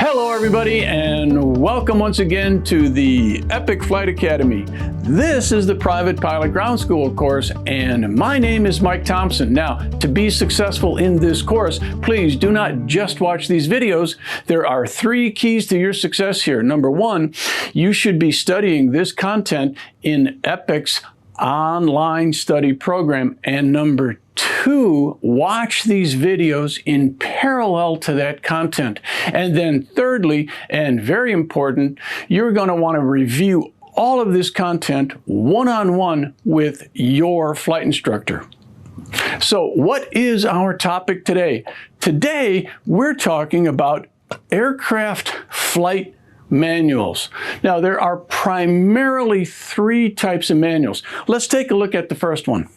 Hello everybody, and welcome once again to the Epic Flight Academy. This is the Private Pilot Ground School course, and my name is Mike Thompson. Now, to be successful in this course, please do not just watch these videos. There are 3 keys to your success here. Number 1, you should be studying this content in Epic's online study program. And number 2, watch these videos in parallel to that content. And then thirdly, and very important, you're going to want to review all of this content one-on-one with your flight instructor. So what is our topic today? Today, we're talking about aircraft flight manuals. Now, there are primarily 3 types of manuals. Let's take a look at the first one.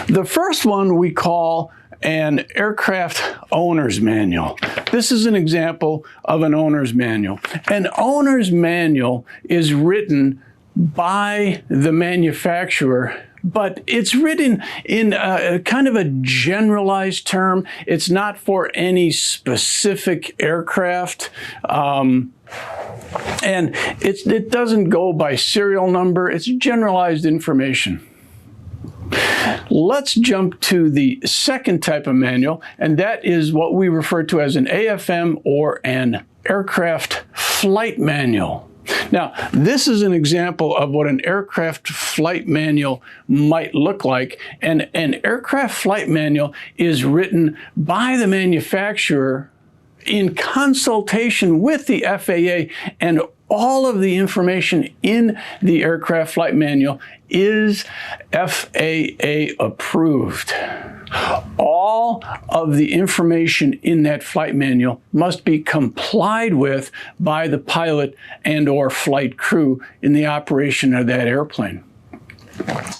The first one we call an aircraft owner's manual. This is an example of an owner's manual. An owner's manual is written by the manufacturer, but it's written in a kind of a generalized term. It's not for any specific aircraft. And it doesn't go by serial number. It's generalized information. Let's jump to the second type of manual, and that is what we refer to as an AFM, or an aircraft flight manual. Now, this is an example of what an aircraft flight manual might look like. And an aircraft flight manual is written by the manufacturer in consultation with the FAA, and all of the information in the aircraft flight manual is FAA approved. All of the information in that flight manual must be complied with by the pilot and or flight crew in the operation of that airplane.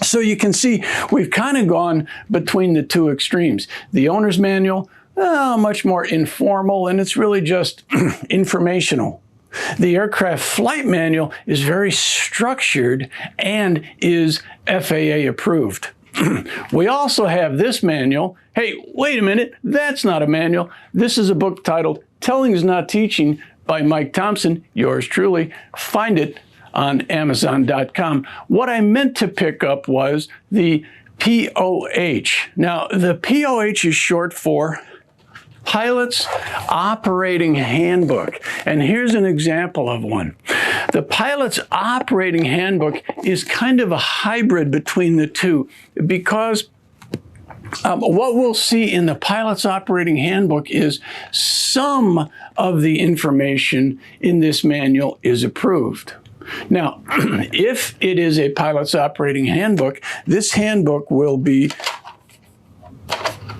So you can see we've kind of gone between the 2 extremes. The owner's manual, much more informal, and it's really just informational. The aircraft flight manual is very structured and is FAA approved. We also have this manual. Hey, wait a minute, that's not a manual. This is a book titled Telling is Not Teaching by Mike Thompson, yours truly. Find it on Amazon.com. What I meant to pick up was the POH. Now, the POH is short for Pilot's Operating Handbook. And here's an example of one. The Pilot's Operating Handbook is kind of a hybrid between the 2, because what we'll see in the Pilot's Operating Handbook is some of the information in this manual is approved. Now, if it is a Pilot's Operating Handbook, this handbook will be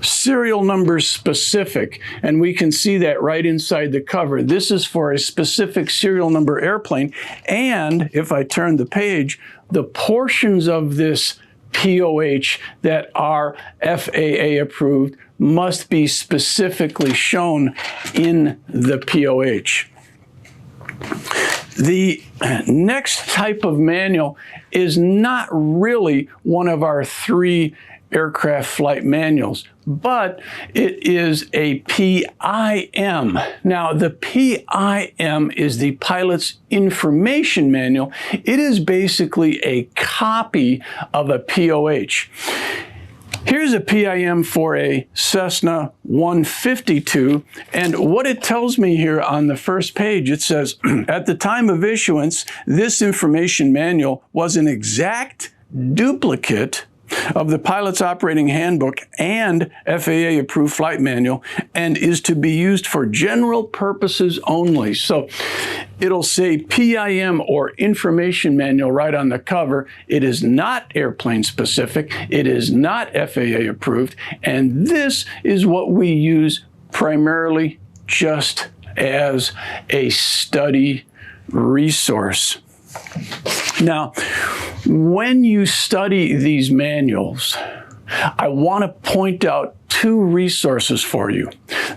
serial number specific, and we can see that right inside the cover. This is for a specific serial number airplane, and if I turn the page, the portions of this POH that are FAA approved must be specifically shown in the POH. The next type of manual is not really one of our 3 aircraft flight manuals, but it is a PIM. Now, the PIM is the Pilot's Information Manual. It is basically a copy of a POH. Here's a PIM for a Cessna 152, and what it tells me here on the first page, it says, at the time of issuance, this information manual was an exact duplicate of the Pilot's Operating Handbook and FAA-approved flight manual, and is to be used for general purposes only. So it'll say PIM, or Information Manual, right on the cover. It is not airplane specific. It is not FAA approved. And this is what we use primarily just as a study resource. Now, when you study these manuals, I want to point out 2 resources for you.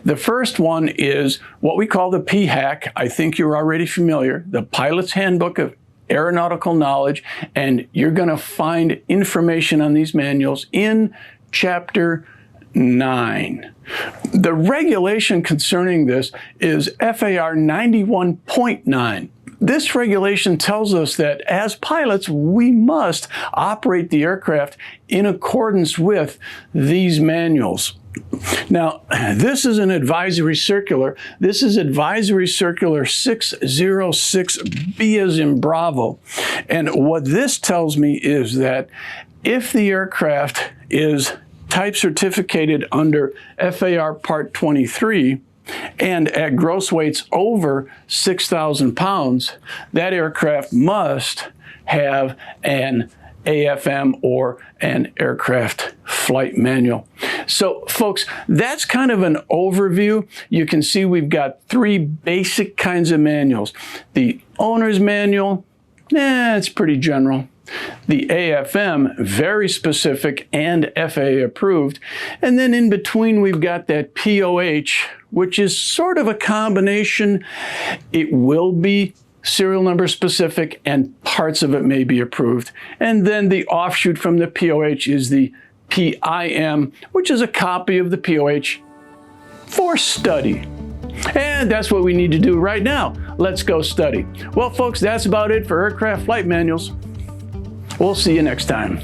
The first one is what we call the PHAK. I think you're already familiar, the Pilot's Handbook of Aeronautical Knowledge, and you're going to find information on these manuals in Chapter 9. The regulation concerning this is FAR 91.9. This regulation tells us that as pilots, we must operate the aircraft in accordance with these manuals. Now, this is an advisory circular. This is Advisory Circular 606B as in Bravo. And what this tells me is that if the aircraft is type certificated under FAR Part 23 and at gross weights over 6,000 pounds, that aircraft must have an AFM or an aircraft flight manual. So folks, that's kind of an overview. You can see we've got 3 basic kinds of manuals. The owner's manual, it's pretty general. The AFM, very specific and FAA approved. And then in between, we've got that POH, which is sort of a combination. It will be serial number specific and parts of it may be approved. And then the offshoot from the POH is the PIM, which is a copy of the POH for study. And that's what we need to do right now. Let's go study. Well, folks, that's about it for aircraft flight manuals. We'll see you next time.